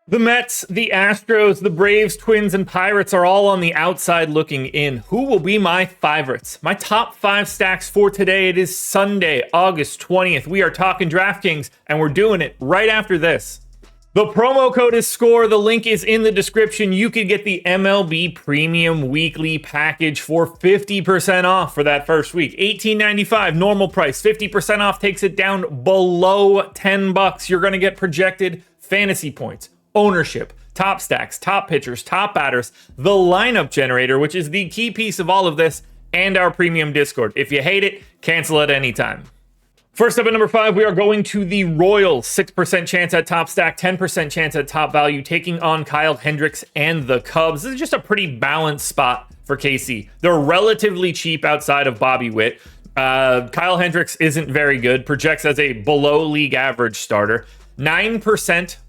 The Mets, the Astros, the Braves, Twins, and Pirates are all on the outside looking in. Who will be my favorites? My top 5 stacks for today. It is Sunday, August 20th. We are talking DraftKings, and we're doing it right after this. The promo code is SCORE. The link is in the description. You could get the MLB Premium Weekly Package for 50% off for that first week. $18.95 normal price. 50% off takes it down below $10. You're going to get projected fantasy points, ownership, top stacks, top pitchers, top batters, the lineup generator, which is the key piece of all of this, and our premium Discord. If you hate it, cancel at any time. First up at number 5, we are going to the Royals. 6% chance at top stack, 10% chance at top value, taking on Kyle Hendricks and the Cubs. This is just a pretty balanced spot for KC. They're relatively cheap outside of Bobby Witt. Kyle Hendricks isn't very good, projects as a below league average starter. 9%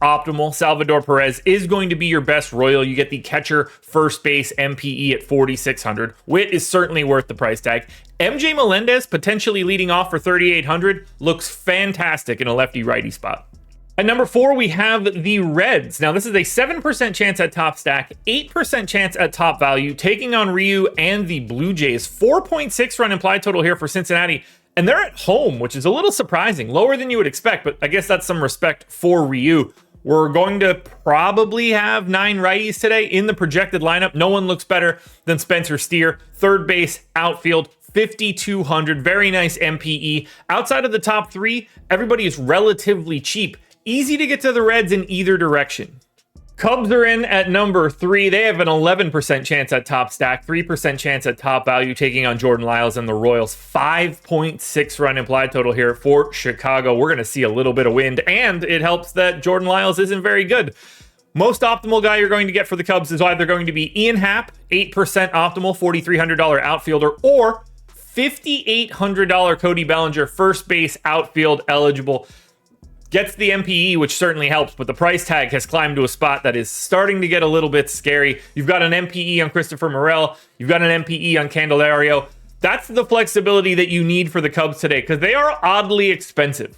optimal. Salvador Perez is going to be your best Royal. You get the catcher first base MPE at 4,600. Witt is certainly worth the price tag. MJ Melendez potentially leading off for 3,800 looks fantastic in a lefty-righty spot. At number 4, we have the Reds. Now, this is a 7% chance at top stack, 8% chance at top value, taking on Ryu and the Blue Jays. 4.6 run implied total here for Cincinnati. And they're at home, which is a little surprising. Lower than you would expect, but I guess that's some respect for Ryu. We're going to probably have 9 righties today in the projected lineup. No one looks better than Spencer Steer. Third base, outfield, 5,200. Very nice MPE. Outside of the top 3, everybody is relatively cheap. Easy to get to the Reds in either direction. Cubs are in at number 3. They have an 11% chance at top stack, 3% chance at top value, taking on Jordan Lyles and the Royals. 5.6 run implied total here for Chicago. We're going to see a little bit of wind, and it helps that Jordan Lyles isn't very good. Most optimal guy you're going to get for the Cubs is either going to be Ian Happ, 8% optimal, $4,300 outfielder, or $5,800 Cody Bellinger, first base outfield eligible. Gets the MPE, which certainly helps, but the price tag has climbed to a spot that is starting to get a little bit scary. You've got an MPE on Christopher Morel. You've got an MPE on Candelario. That's the flexibility that you need for the Cubs today, because they are oddly expensive.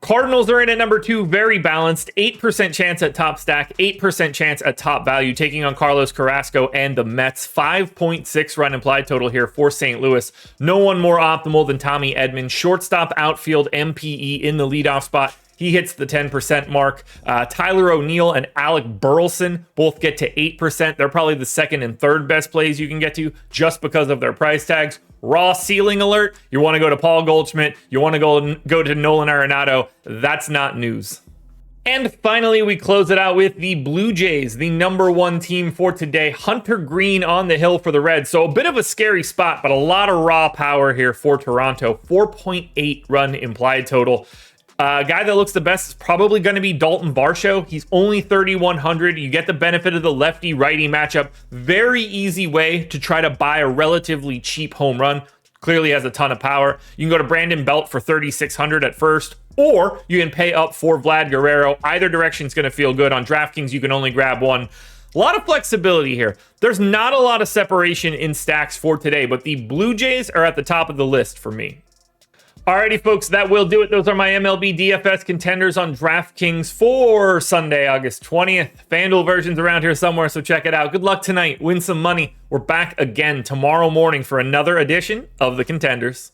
Cardinals are in at number 2, very balanced. 8% chance at top stack, 8% chance at top value, taking on Carlos Carrasco and the Mets. 5.6 run implied total here for St. Louis. No one more optimal than Tommy Edman. Shortstop, outfield, MPE in the leadoff spot. He hits the 10% mark. Tyler O'Neill and Alec Burleson both get to 8%. They're probably the second and third best plays you can get to just because of their price tags. Raw ceiling alert. You want to go to Paul Goldschmidt. You want to go to Nolan Arenado. That's not news. And finally, we close it out with the Blue Jays, the number 1 team for today. Hunter Green on the hill for the Reds. So a bit of a scary spot, but a lot of raw power here for Toronto. 4.8 run implied total. Guy that looks the best is probably going to be Dalton Varsho. He's only 3,100. You get the benefit of the lefty-righty matchup. Very easy way to try to buy a relatively cheap home run. Clearly has a ton of power. You can go to Brandon Belt for 3,600 at first, or you can pay up for Vlad Guerrero. Either direction is going to feel good. On DraftKings, you can only grab one. A lot of flexibility here. There's not a lot of separation in stacks for today, but the Blue Jays are at the top of the list for me. Alrighty, folks, that will do it. Those are my MLB DFS contenders on DraftKings for Sunday, August 20th. FanDuel version's around here somewhere, so check it out. Good luck tonight. Win some money. We're back again tomorrow morning for another edition of the Contenders.